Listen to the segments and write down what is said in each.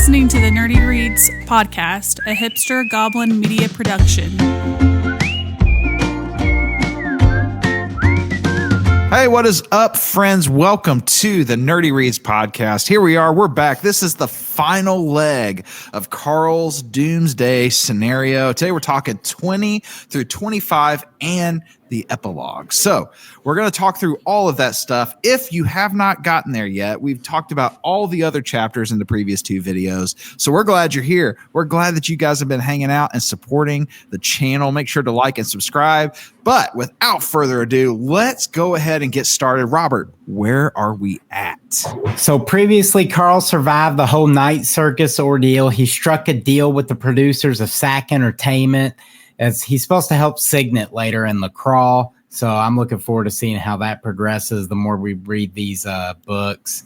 listening to the Nerdy Reads podcast, a hipster goblin media production. Hey, what is up, friends? Welcome to the Nerdy Reads podcast. Here we are. We're back. This is the final leg of Carl's Doomsday scenario. Today, we're talking 20 through 25 and the epilogue. So we're going to talk through all of that stuff. If you have not gotten there yet, we've talked about all the other chapters in the previous two videos. So we're glad you're here. We're glad that you guys have been hanging out and supporting the channel. Make sure to like and subscribe. But without further ado, let's go ahead and get started. Robert, where are we at? So previously, Carl survived the whole night circus ordeal. He struck a deal with the producers of SAC Entertainment, as he's supposed to help Signet later in the crawl. So I'm looking forward to seeing how that progresses the more we read these books.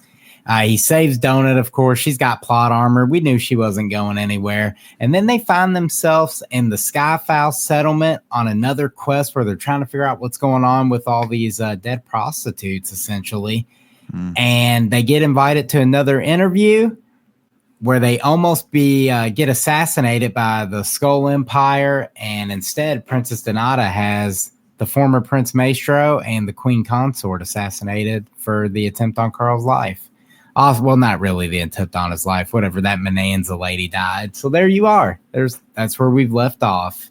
He saves Donut, of course. She's got plot armor. We knew she wasn't going anywhere. And then they find themselves in the Skyfowl settlement on another quest where they're trying to figure out what's going on with all these dead prostitutes, essentially. And they get invited to another interview where they almost get assassinated by the Skull Empire, and instead Princess Donata has the former Prince Maestro and the Queen Consort assassinated for the attempt on Carl's life. Well, not really the attempt on his life, whatever, that Menanza lady died. So there you are. That's where we've left off.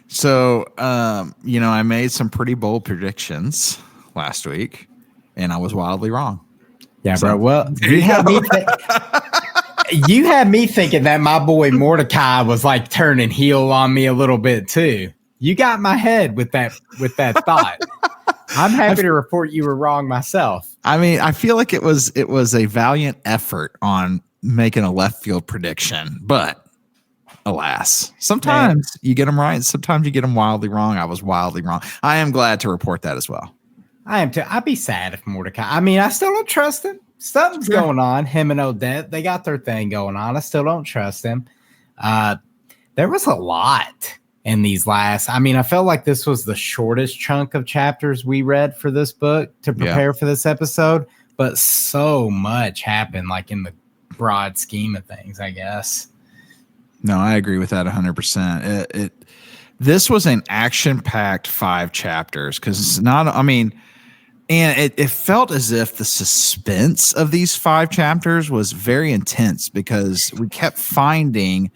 So, I made some pretty bold predictions last week, and I was wildly wrong. Yeah, bro. Well, you had me thinking that my boy Mordecai was like turning heel on me a little bit too. You got my head with that thought. I'm happy to report you were wrong myself. I mean, I feel like it was a valiant effort on making a left field prediction, but alas, sometimes you get them right. Sometimes you get them wildly wrong. I was wildly wrong. I am glad to report that as well. I am too. I'd be sad if Mordecai. I mean, I still don't trust him. Something's going on. Him and Odette, they got their thing going on. I still don't trust him. There was a lot in these last. I mean, I felt like this was the shortest chunk of chapters we read for this book to prepare for this episode, but so much happened, like in the broad scheme of things, I guess. No, I agree with that 100%. This was an action-packed 5 chapters because it's not. I mean. And it felt as if the suspense of these 5 chapters was very intense because we kept finding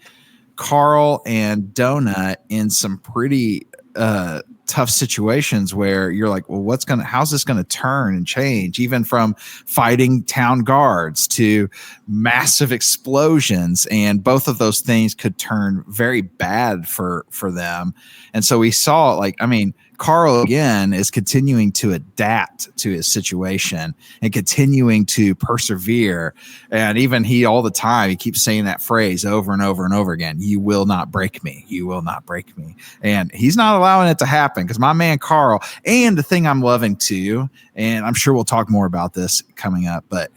Carl and Donut in some pretty tough situations where you're like, well, how's this going to turn and change? Even from fighting town guards to massive explosions, and both of those things could turn very bad for them. And so we saw, Carl again is continuing to adapt to his situation and continuing to persevere. And even all the time, he keeps saying that phrase over and over and over again. You will not break me. You will not break me. And he's not allowing it to happen because my man Carl, and the thing I'm loving too, and I'm sure we'll talk more about this coming up, but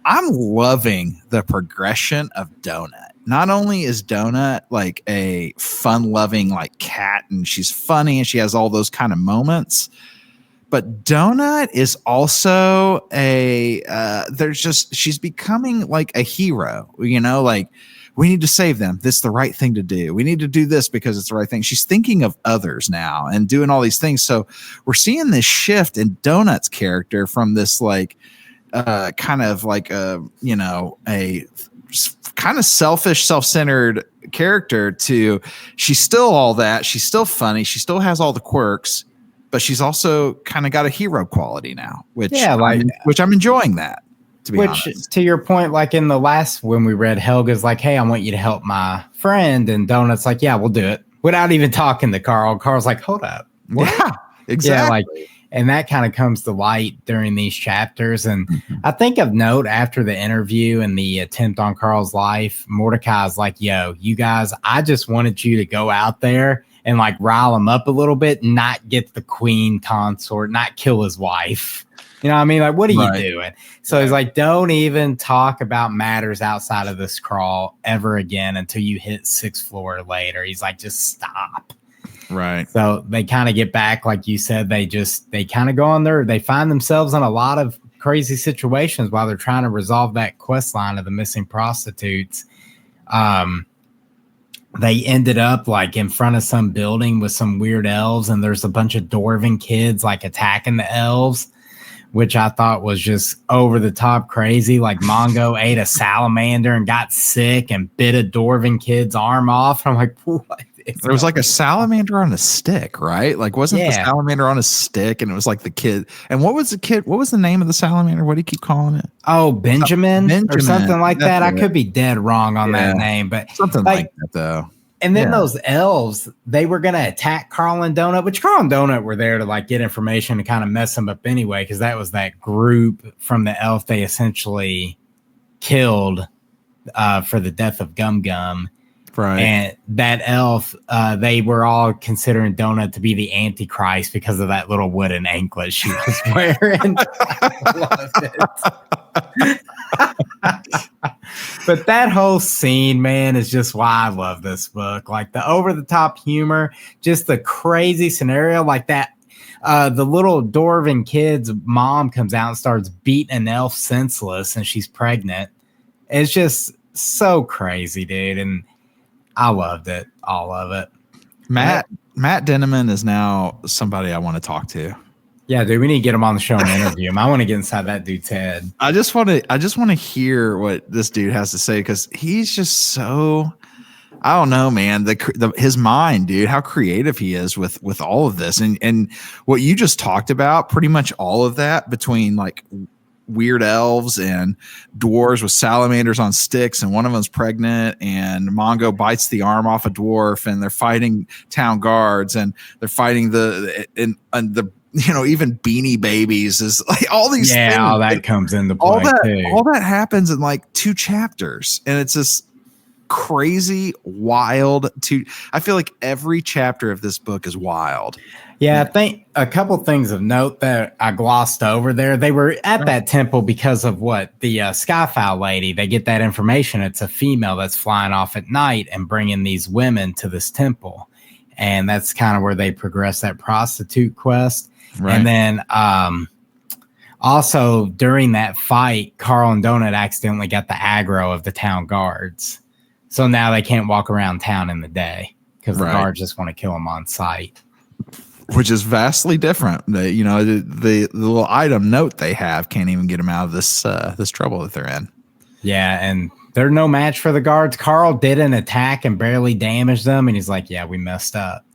I'm loving the progression of Donut. Not only is Donut like a fun-loving like cat, and she's funny and she has all those kind of moments, but Donut is also she's becoming like a hero, like we need to save them. This is the right thing to do. We need to do this because it's the right thing. She's thinking of others now and doing all these things. So we're seeing this shift in Donut's character from this kind of like a kind of selfish, self-centered character to she's still all that. She's still funny. She still has all the quirks, but she's also kind of got a hero quality now, which I'm enjoying that, to be honest. To your point, like in the last, when we read, Helga's like, hey, I want you to help my friend. And Donut's like, yeah, we'll do it. Without even talking to Carl. Carl's like, hold up. Yeah, exactly. Yeah, and that kind of comes to light during these chapters. And I think of note, after the interview and the attempt on Carl's life, Mordecai's like, yo, you guys, I just wanted you to go out there and like rile him up a little bit, not get the Queen Consort, not kill his wife. You know what I mean? Like, what are you doing? So he's like, don't even talk about matters outside of this crawl ever again until you hit 6th floor later. He's like, just stop. Right. So they kind of get back, like you said, they kind of go on there. They find themselves in a lot of crazy situations while they're trying to resolve that quest line of the missing prostitutes. They ended up like in front of some building with some weird elves, and there's a bunch of dwarven kids like attacking the elves, which I thought was just over the top crazy. Like Mongo ate a salamander and got sick and bit a dwarven kid's arm off. I'm like, what? There was like a salamander on a stick, right? Like, wasn't the salamander on a stick? And it was like the kid. And what was the name of the salamander? What do you keep calling it? Oh, Benjamin or something like that. I could be dead wrong on that name, but something like that though. And then those elves, they were going to attack Carl and Donut, which Carl and Donut were there to like get information and kind of mess them up anyway, because that was that group from the elf they essentially killed for the death of Gum Gum. Right. And that elf, they were all considering Donut to be the Antichrist because of that little wooden anklet she was wearing. I loved it. But that whole scene, man, is just why I love this book. Like the over-the-top humor, just the crazy scenario like that. The little dwarven kid's mom comes out and starts beating an elf senseless, and she's pregnant. It's just so crazy, dude. And I loved it. All of it. Matt Denneman is now somebody I want to talk to. Yeah, dude, we need to get him on the show and interview him. I want to get inside that dude's head. I just want to hear what this dude has to say, because he's just so, I don't know, man. His mind, dude, how creative he is with all of this, and what you just talked about, pretty much all of that between like weird elves and dwarves with salamanders on sticks, and one of them's pregnant, and Mongo bites the arm off a dwarf, and they're fighting town guards, and they're fighting the even Beanie Babies is like all these things. All that comes into play all that happens in like 2 chapters, and it's just crazy wild. I feel like every chapter of this book is wild. Yeah, I think a couple things of note that I glossed over there. They were at that temple because of what the Skyfile lady. They get that information. It's a female that's flying off at night and bringing these women to this temple, and that's kind of where they progress that prostitute quest. Right. And then also during that fight, Carl and Donut accidentally got the aggro of the town guards, so now they can't walk around town in the day because the guards just want to kill them on sight. Which is vastly different. The little item note they have can't even get them out of this trouble that they're in. Yeah, and they're no match for the guards. Carl did an attack and barely damaged them, and he's like, "Yeah, we messed up."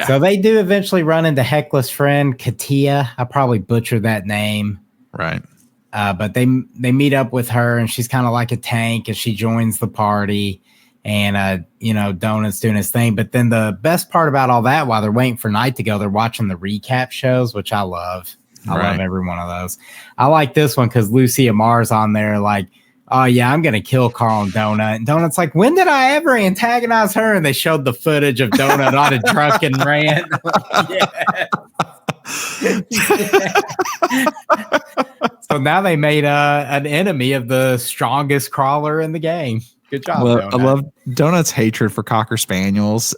So they do eventually run into Hecla's friend Katia. I probably butchered that name. Right. But they meet up with her, and she's kind of like a tank, and she joins the party. And, Donut's doing his thing. But then the best part about all that, while they're waiting for night to go, they're watching the recap shows, which I love. I love every one of those. I like this one because Lucy Amar's on there like, oh, yeah, I'm going to kill Carl and Donut. And Donut's like, when did I ever antagonize her? And they showed the footage of Donut on a drunken rant. So now they made an enemy of the strongest crawler in the game. Good job. I love Donut's hatred for Cocker Spaniels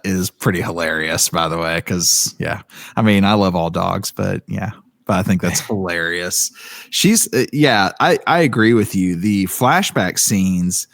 is pretty hilarious, by the way, because I love all dogs, but I think that's hilarious. She's I agree with you. The flashback scenes,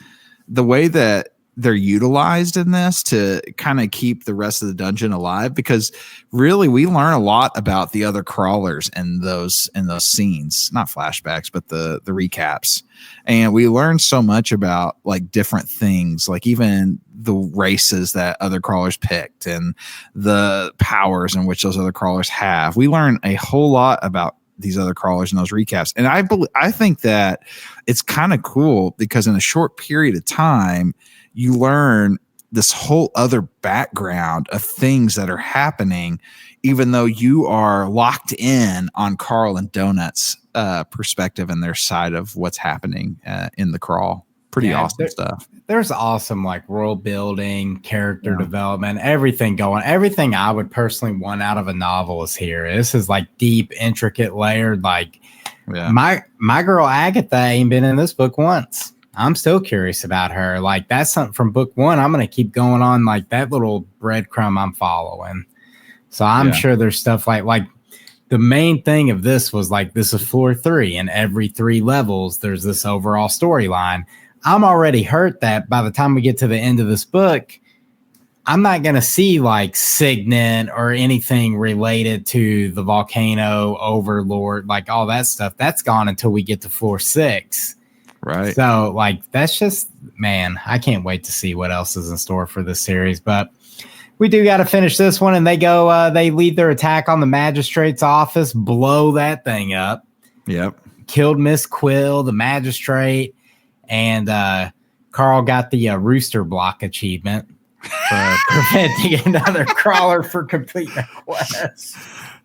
the way that they're utilized in this to kind of keep the rest of the dungeon alive, because really we learn a lot about the other crawlers in those scenes, not flashbacks, but the recaps. And we learn so much about like different things, like even the races that other crawlers picked and the powers in which those other crawlers have. We learn a whole lot about these other crawlers in those recaps. And I think that it's kind of cool because in a short period of time, you learn this whole other background of things that are happening, even though you are locked in on Carl and Donut's perspective and their side of what's happening in the crawl. Pretty awesome stuff. There's awesome like world building, character development, everything going. Everything I would personally want out of a novel is here. This is like deep, intricate, layered. Like my girl Agatha ain't been in this book once. I'm still curious about her. Like that's something from book 1. I'm going to keep going on like that little breadcrumb I'm following. So I'm sure there's stuff like the main thing of this was like, this is floor 3, and every 3 levels, there's this overall storyline. I'm already hurt that by the time we get to the end of this book, I'm not going to see like Signet or anything related to the volcano overlord, like all that stuff. That's gone until we get to floor 6. Right. So like, that's just, man, I can't wait to see what else is in store for this series. But we do got to finish this one, and they go, they lead their attack on the magistrate's office, blow that thing up. Yep. Killed Miss Quill, the magistrate, and Carl got the rooster block achievement for preventing another crawler for completing a quest,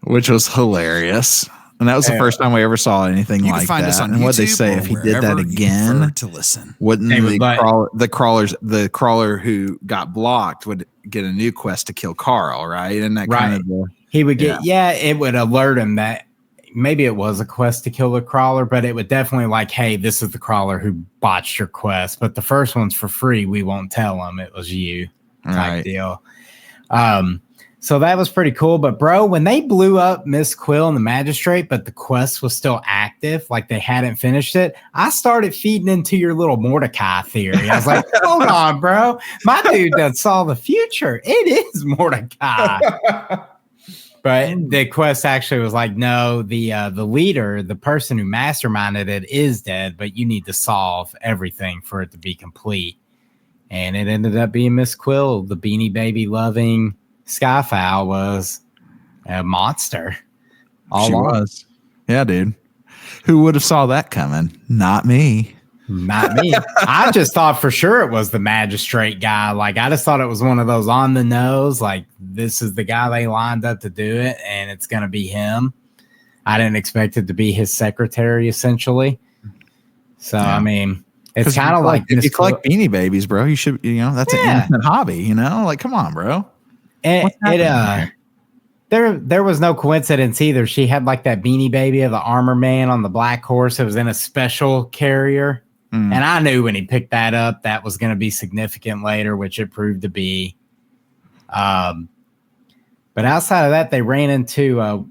which was hilarious. And that was the first time we ever saw anything like that. Us on and what they say, if he did that again, to listen, wouldn't the crawler who got blocked would get a new quest to kill Carl, right? And that kind of he would get it would alert him that maybe it was a quest to kill the crawler, but it would definitely like, hey, this is the crawler who botched your quest, but the first one's for free. We won't tell him it was you, type deal. So that was pretty cool. But bro, when they blew up Miss Quill and the magistrate, but the quest was still active, like they hadn't finished it, I started feeding into your little Mordecai theory. I was like, hold on, bro. My dude that saw the future. It is Mordecai. But the quest actually was like, no, the leader, the person who masterminded it is dead, but you need to solve everything for it to be complete. And it ended up being Miss Quill, the Beanie Baby loving Skyfowl was a monster. She was. Yeah, dude. Who would have saw that coming? Not me. Not me. I just thought for sure it was the magistrate guy. Like, I just thought it was one of those on the nose, like, this is the guy they lined up to do it, and it's going to be him. I didn't expect it to be his secretary, essentially. So, I mean, it's kind of like if you collect Beanie Babies, bro, you should, that's an innocent hobby, Like, come on, bro. And there was no coincidence either. She had like that Beanie Baby of the armor man on the black horse. It was in a special carrier. And I knew when he picked that up, that was going to be significant later, which it proved to be. But outside of that, they ran into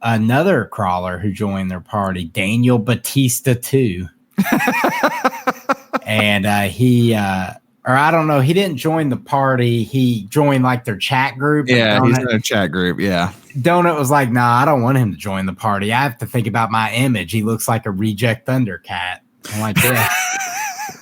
another crawler who joined their party, Daniel Batista too. And or I don't know, he didn't join the party. He joined like their chat group. Yeah, he's in a chat group. Yeah. Donut was like, nah, I don't want him to join the party. I have to think about my image. He looks like a reject Thundercat. I'm like, yeah.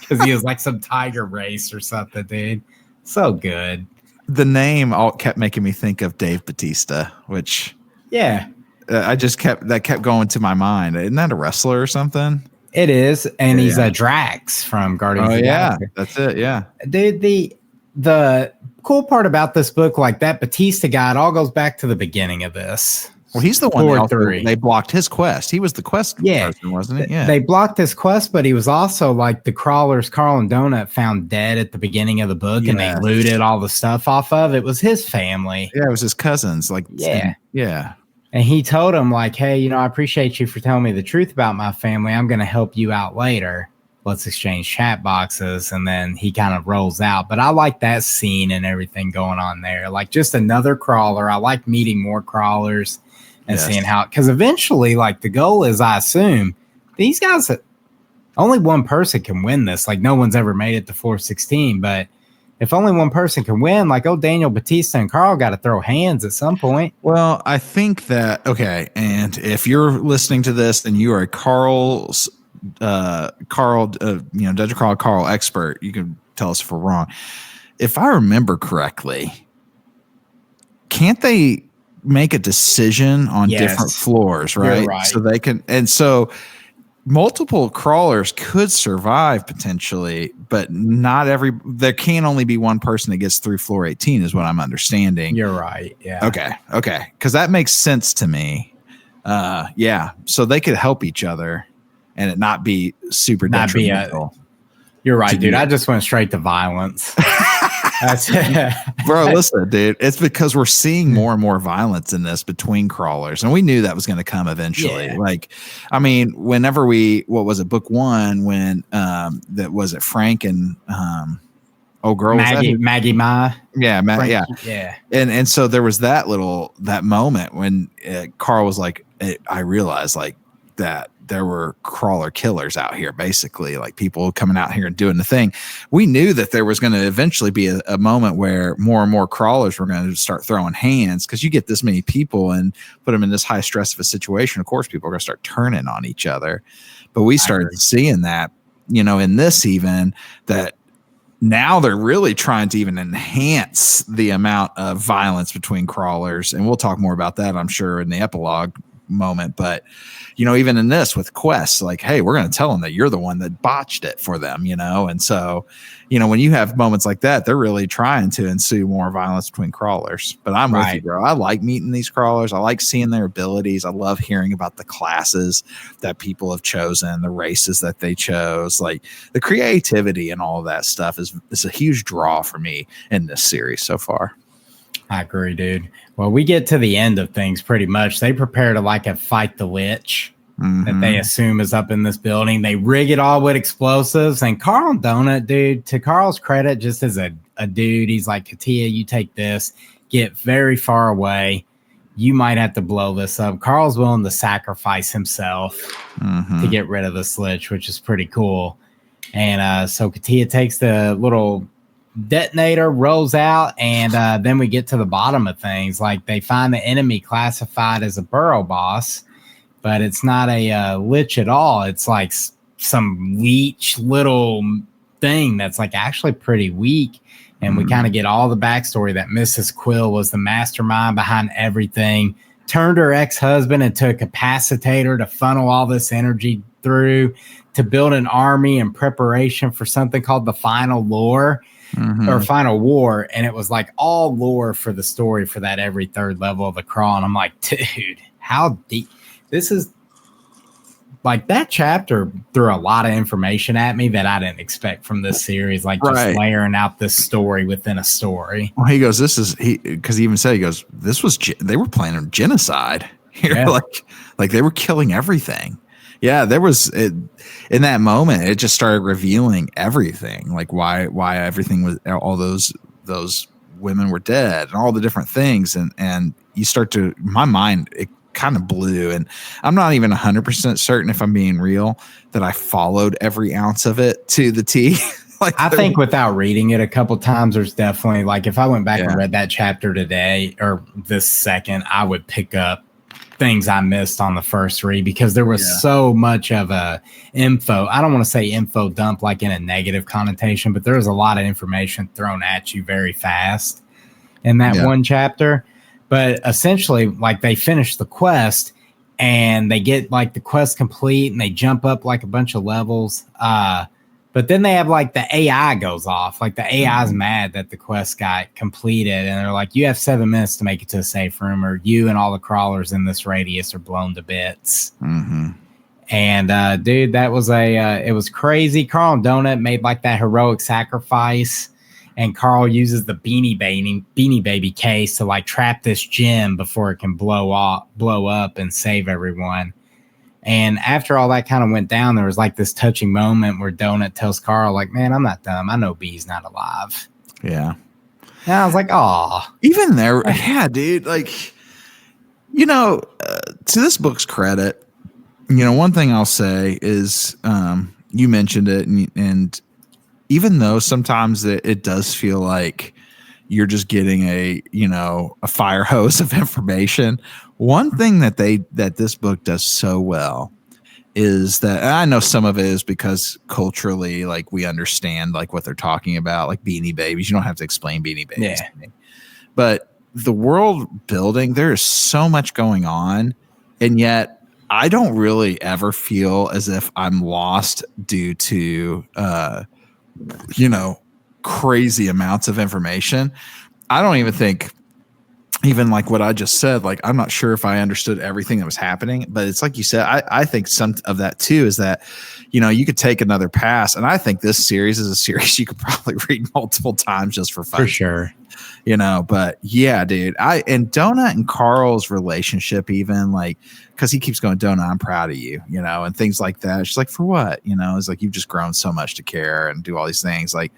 Because he was like some tiger race or something, dude. So good. The name all kept making me think of Dave Bautista, which I just kept going to my mind. Isn't that a wrestler or something? It is, and he's a Drax from Guardians of the Galaxy. That's it, yeah. Dude, the cool part about this book, like that Batista guy, it all goes back to the beginning of this. Well, he's the one they blocked his quest. He was the quest person, wasn't it? Yeah. They blocked his quest, but he was also like the crawlers Carl and Donut found dead at the beginning of the book, and they looted all the stuff off of. It was his family. Yeah, it was his cousins. Like, yeah. And he told him, like, hey, I appreciate you for telling me the truth about my family. I'm going to help you out later. Let's exchange chat boxes. And then he kind of rolls out. But I like that scene and everything going on there. Like, just another crawler. I like meeting more crawlers and seeing how, because eventually, like, the goal is, I assume, these guys, only one person can win this. Like, no one's ever made it to 416. But if only one person can win, like, Daniel Batista and Carl got to throw hands at some point. Well, I think that, okay, and if you're listening to this and you are a Carl, Dungeon Crawl Carl expert, you can tell us if we're wrong. If I remember correctly, can't they make a decision on different floors, right? You're right. So they can, and so multiple crawlers could survive potentially, but there can only be one person that gets through floor 18 is what I'm understanding. You're right. Yeah. Okay. Cause that makes sense to me. So they could help each other and it not be super detrimental. You're right, dude. I just went straight to violence. That's it. Bro, listen, dude. It's because we're seeing more and more violence in this between crawlers. And we knew that was going to come eventually. Yeah. Like, I mean, whenever what was it, book 1, when that was it, Frank and girl, Maggie Ma. Yeah, yeah. Yeah. And so there was that moment when Carl was like, I realized like that there were crawler killers out here, basically, like people coming out here and doing the thing. We knew that there was going to eventually be a moment where more and more crawlers were going to start throwing hands, because you get this many people and put them in this high stress of a situation. Of course, people are going to start turning on each other. But we started seeing that, in this, even that now they're really trying to even enhance the amount of violence between crawlers. And we'll talk more about that, I'm sure, in the epilogue moment. But, even in this with quests, like, hey, we're going to tell them that you're the one that botched it for them, And so, when you have moments like that, they're really trying to ensue more violence between crawlers. But I'm with you, bro. I like meeting these crawlers. I like seeing their abilities. I love hearing about the classes that people have chosen, the races that they chose. Like, the creativity and all of that stuff is a huge draw for me in this series so far. I agree, dude. Well, we get to the end of things pretty much. They prepare to like a fight the Lich that they assume is up in this building. They rig it all with explosives. And Carl and Donut, dude, to Carl's credit, just as a dude, he's like, Katia, you take this, get very far away. You might have to blow this up. Carl's willing to sacrifice himself to get rid of this Lich, which is pretty cool. And so Katia takes the little detonator, rolls out, and then we get to the bottom of things. Like, they find the enemy classified as a burrow boss, but it's not a lich at all. It's like some leech little thing that's like actually pretty weak. And we kind of get all the backstory that Mrs. Quill was the mastermind behind everything, turned her ex-husband into a capacitator to funnel all this energy through to build an army in preparation for something called the Final Lore. Or Final War, and it was like all lore for the story for that every third level of the crawl. And I'm like, dude, how deep this is. Like, that chapter threw a lot of information at me that I didn't expect from this series, like just layering out this story within a story. Well, he goes, because he even said, he goes, they were planning genocide here. Yeah. like they were killing everything. Yeah, there was in that moment, it just started revealing everything, like why everything was, all those women were dead and all the different things. And you start to, my mind, it kind of blew. And I'm not even 100% certain, if I'm being real, that I followed every ounce of it to the T. Like, I think without reading it a couple times, there's definitely, like, if I went back and read that chapter today or this second, I would pick up things I missed on the first read, because there was so much of a info. I don't want to say info dump like in a negative connotation, but there was a lot of information thrown at you very fast in that one chapter. But essentially, like, they finish the quest and they get like the quest complete and they jump up like a bunch of levels. But then they have like the AI goes off. Like, the AI is mad that the quest got completed. And they're like, you have 7 minutes to make it to a safe room, or you and all the crawlers in this radius are blown to bits. And dude, that was it was crazy. Carl and Donut made like that heroic sacrifice. And Carl uses the Beanie Baby case to like trap this gem before it can blow up and save everyone. And after all that kind of went down, there was like this touching moment where Donut tells Carl, like, man, I'm not dumb. I know B's not alive. Yeah. And I was like, oh. Even there, yeah, dude. Like, to this book's credit, one thing I'll say is you mentioned it, and even though sometimes it does feel like you're just getting a fire hose of information, one thing that this book does so well is that, I know some of it is because culturally, like, we understand like what they're talking about, like Beanie Babies. You don't have to explain Beanie Babies to me. But the world building, there is so much going on, and yet I don't really ever feel as if I'm lost due to crazy amounts of information. I don't even think, even like what I just said, like, I'm not sure if I understood everything that was happening, but it's like you said, I think some of that too is that, you could take another pass. And I think this series is a series you could probably read multiple times just for fun. For sure. But yeah, dude, and Donut and Carl's relationship, even like, cause he keeps going, Donut, I'm proud of you, and things like that. She's like, for what? It's like, you've just grown so much to care and do all these things. Like,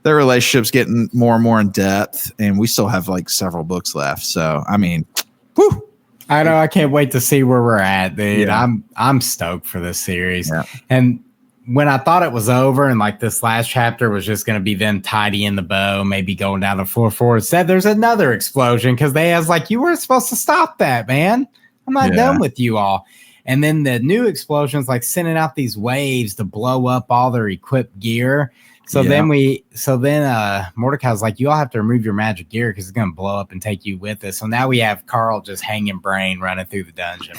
their relationship's getting more and more in depth, and we still have like several books left. So I mean, whew. I know. I can't wait to see where we're at, dude. Yeah. I'm stoked for this series. Yeah. And when I thought it was over and like this last chapter was just going to be them tidying the bow, maybe going down the floor forward, said there's another explosion because they was like, you weren't supposed to stop that, man. I'm not done with you all. And then the new explosions like sending out these waves to blow up all their equipped gear. So then Mordecai's like, you all have to remove your magic gear because it's going to blow up and take you with us. So now we have Carl just hanging brain running through the dungeon.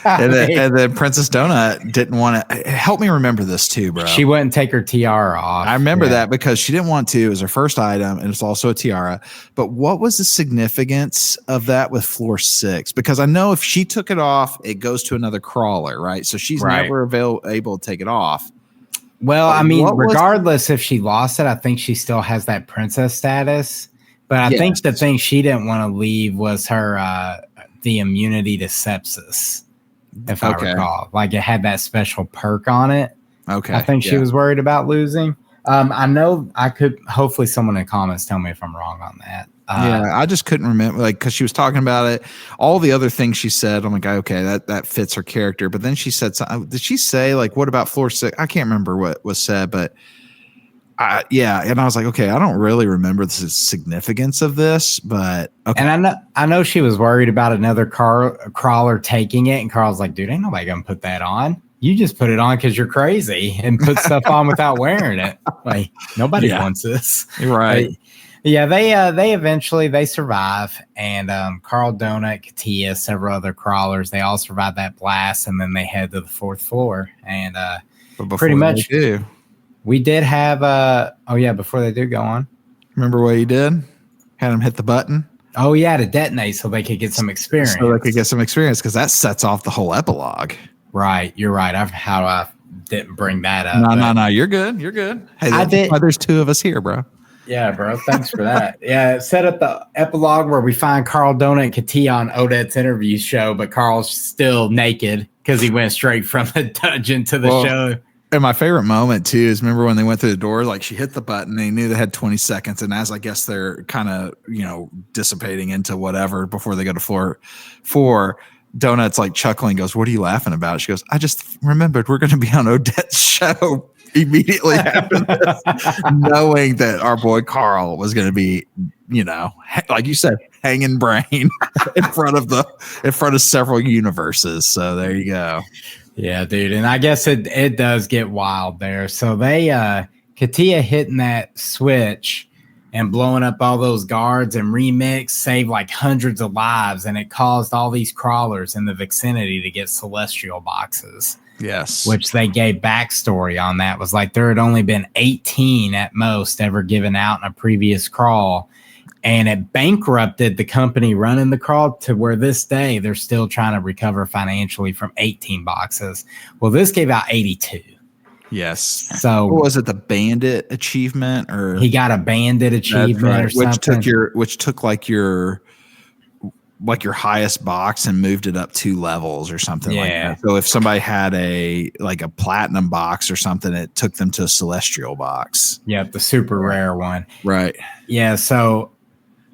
and then Princess Donut didn't want to help me remember this too, bro. She wouldn't take her tiara off. I remember that because she didn't want to. It was her first item, and it's also a tiara. But what was the significance of that with floor 6? Because I know if she took it off, it goes to another crawler, right? So she's never able to take it off. Well, I mean, regardless if she lost it, I think she still has that princess status. But I think the thing she didn't want to leave was her the immunity to sepsis, if I recall. Like it had that special perk on it. Okay. I think she was worried about losing. I know hopefully someone in the comments tell me if I'm wrong on that. I just couldn't remember, like, because she was talking about it. All the other things she said, I'm like, okay, that fits her character. But then she said something. Did she say, like, what about floor 6? I can't remember what was said, but and I was like, okay, I don't really remember the significance of this, but okay. And I know she was worried about another crawler taking it, and Carl's like, dude, ain't nobody gonna put that on. You just put it on because you're crazy and put stuff on without wearing it. Like nobody wants this, right? Yeah, they eventually survive, and Carl, Donut, Katia, several other crawlers, they all survive that blast, and then they head to the 4th floor. And pretty much, we did have before they do go on. Remember what you did? Had them hit the button. Oh yeah, to detonate so they could get some experience. Because that sets off the whole epilogue. Right, you're right. I didn't bring that up. No, you're good. You're good. Hey, that's why there's 2 of us here, bro. Yeah, bro. Thanks for that. Yeah, it set up the epilogue where we find Carl, Donut, and Katia on Odette's interview show, but Carl's still naked because he went straight from the dungeon to the show. And my favorite moment, too, is remember when they went through the door, like she hit the button, they knew they had 20 seconds. And as I guess they're kind of, dissipating into whatever before they go to floor 4, Donut's like chuckling, goes, what are you laughing about? She goes, I just remembered we're going to be on Odette's show immediately after this, knowing that our boy Carl was going to be, like you said, hanging brain in front of several universes. So there you go. Yeah, dude. And I guess it does get wild there. So they, Katia hitting that switch and blowing up all those guards and remix saved like hundreds of lives. And it caused all these crawlers in the vicinity to get celestial boxes. Yes. Which they gave backstory on that. Was like there had only been 18 at most ever given out in a previous crawl. And it bankrupted the company running the crawl to where this day they're still trying to recover financially from 18 boxes. Well, this gave out 82. Yes. So what was it, the bandit achievement, or he got a bandit achievement or something? Which took like your highest box and moved it up 2 levels or something like that. So if somebody had a platinum box or something, it took them to a celestial box. Yep, the super rare one. Right. Yeah, so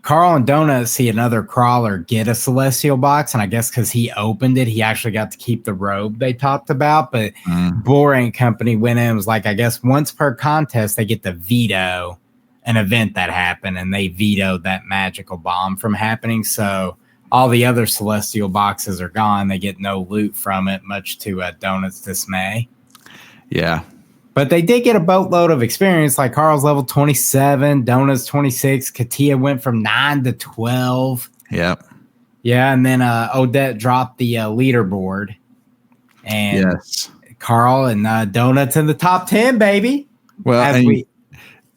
Carl and Donut see another crawler get a celestial box, and I guess because he opened it, he actually got to keep the robe they talked about. But Boring Company went in and was like, I guess once per contest, they get to veto an event that happened, and they vetoed that magical bomb from happening. So all the other celestial boxes are gone. They get no loot from it, much to Donut's dismay. Yeah. But they did get a boatload of experience. Like Carl's level 27, Donut's 26. Katia went from 9 to 12. Yep. Yeah, and then Odette dropped the leaderboard. And Carl and Donut's in the top 10, baby. Well,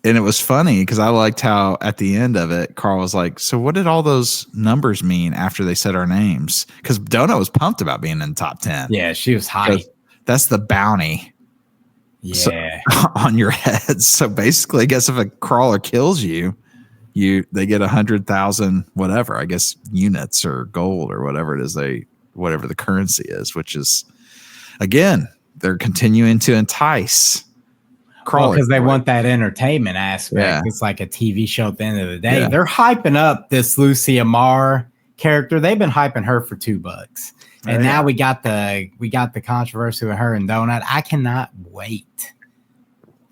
and it was funny because I liked how at the end of it, Carl was like, so what did all those numbers mean after they said our names? Because Donut was pumped about being in the top 10. Yeah, she was hyped. That's the bounty. Yeah. On your head. So basically, I guess if a crawler kills you, they get 100,000 whatever, I guess, units or gold or whatever it is, whatever the currency is, which is, again, they're continuing to entice crawler. Because they want that entertainment aspect. Yeah. It's like a TV show at the end of the day. Yeah. They're hyping up this Lucy Amar character. They've been hyping her for $2. And now we got the controversy with her and Donut. I cannot wait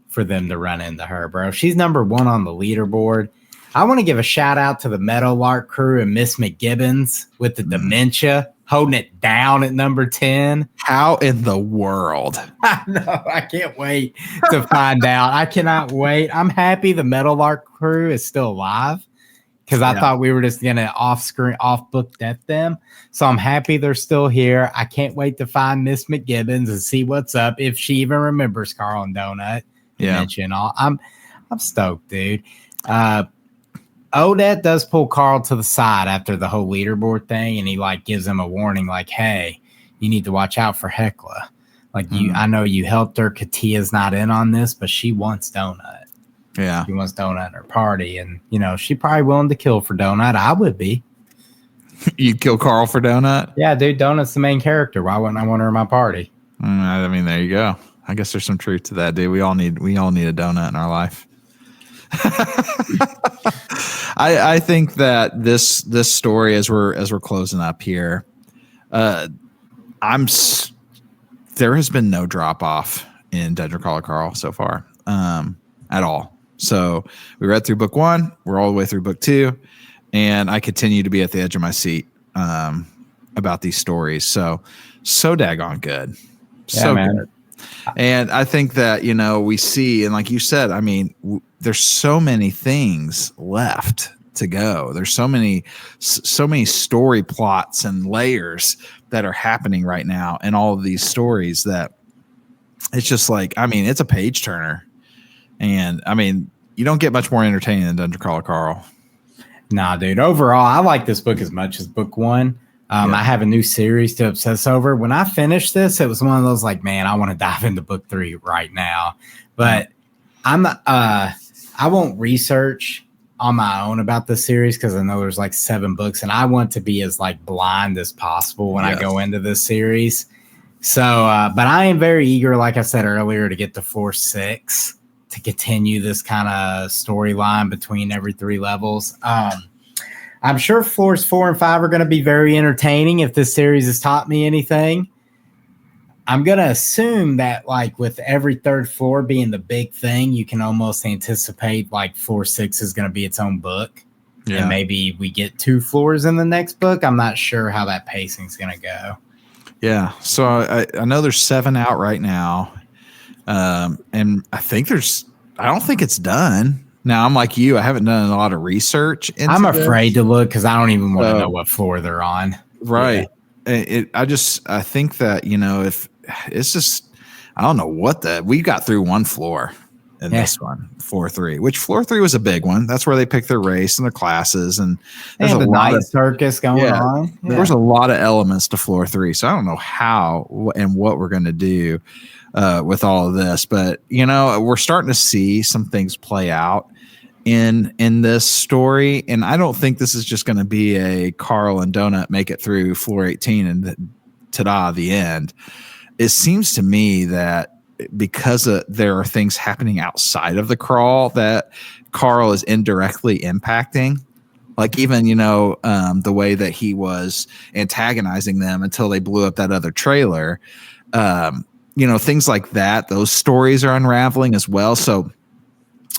for them to run into her, bro. She's number 1 on the leaderboard. I want to give a shout out to the Meadowlark crew and Miss McGibbons with the dementia holding it down at number 10. How in the world? I know. I can't wait to find out. I cannot wait. I'm happy the Meadowlark crew is still alive because I thought we were just going to off book death them. So I'm happy they're still here. I can't wait to find Miss McGibbons and see what's up. If she even remembers Carl and Donut. Mention all. I'm stoked, dude. Odette does pull Carl to the side after the whole leaderboard thing, and he like gives him a warning, like, "Hey, you need to watch out for Hecla. Like I know you helped her. Katia's not in on this, but she wants Donut. Yeah, she wants Donut in her party, and she probably willing to kill for Donut. I would be. You'd kill Carl for Donut? Yeah, dude. Donut's the main character. Why wouldn't I want her in my party? I mean, there you go. I guess there's some truth to that, dude. We all need a donut in our life. I think that this story, as we're closing up here, there has been no drop off in Dungeon Crawler Carl so far, at all. So we read through book 1, we're all the way through book 2, and I continue to be at the edge of my seat about these stories. So daggone good, good. And I think that, we see, and like you said, I mean, there's so many things left to go. There's so many story plots and layers that are happening right now in all of these stories that it's just like, I mean, it's a page turner. And I mean, you don't get much more entertaining than Dungeon Crawler Carl. Nah, dude. Overall, I like this book as much as book 1. I have a new series to obsess over. When I finished this, it was one of those like, man, I want to dive into book 3 right now. But I won't research on my own about the series because I know there's like 7 books, and I want to be as like blind as possible when I go into this series. So, but I am very eager, like I said earlier, to get to 4-6 to continue this kind of storyline between every 3 levels. I'm sure floors 4 and 5 are going to be very entertaining if this series has taught me anything. I'm going to assume that like with every 3rd floor being the big thing, you can almost anticipate like 4-6 is going to be its own book. Yeah. And maybe we get 2 floors in the next book. I'm not sure how that pacing is going to go. Yeah. So I know there's 7 out right now. And I don't think it's done. Now, I'm like you. I haven't done a lot of research. I'm afraid to look because I don't even want to know what floor they're on. Right. Yeah. I think that, if it's just, I don't know we got through 1 floor in this one, floor 3, which floor 3 was a big one. That's where they pick their race and their classes. And there's a lot of circus going on. Yeah. There's a lot of elements to floor 3. So I don't know how and what we're going to do with all of this. But, we're starting to see some things play out in this story, and I don't think this is just going to be a Carl and Donut make it through floor 18 and ta-da, the end. It seems to me that because there are things happening outside of the crawl that Carl is indirectly impacting, like even the way that he was antagonizing them until they blew up that other trailer, things like that. Those stories are unraveling as well. So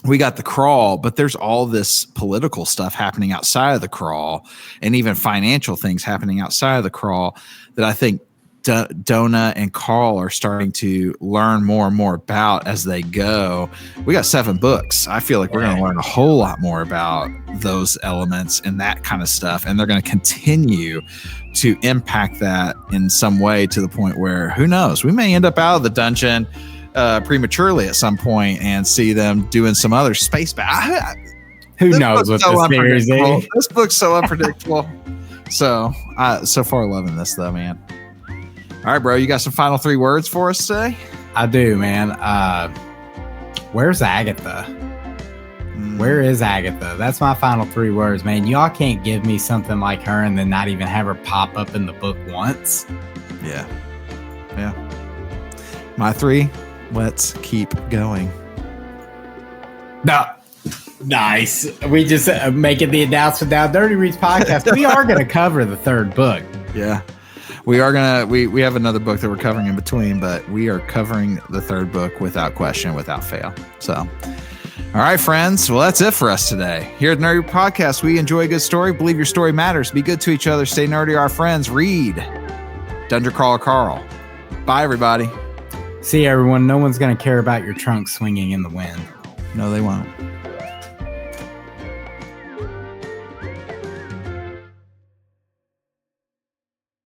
we got the crawl, but there's all this political stuff happening outside of the crawl and even financial things happening outside of the crawl that I think Donut and Carl are starting to learn more and more about as they go. We got 7 books. I feel like we're going to learn a whole lot more about those elements and that kind of stuff. And they're going to continue to impact that in some way to the point where, who knows, we may end up out of the dungeon prematurely at some point and see them doing some other space battle. Who knows what this series is? This book's so unpredictable. So far loving this though, man. All right, bro, you got some final 3 words for us today? I do, man. Where's Agatha? Where is Agatha? That's my final 3 words, man. Y'all can't give me something like her and then not even have her pop up in the book once. Yeah. My 3, let's keep going. No. Nice. We just making the announcement now. Dirty Reads Podcast. We are going to cover the third book. Yeah. We are going to, we have another book that we're covering in between, but we are covering the third book without question, without fail. So, all right, friends. Well, that's it for us today. Here at Nerdy Podcast, we enjoy a good story, believe your story matters, be good to each other, stay nerdy, our friends, read Dungeon Crawler Carl. Bye, everybody. See, everyone. No one's going to care about your trunk swinging in the wind. No, they won't.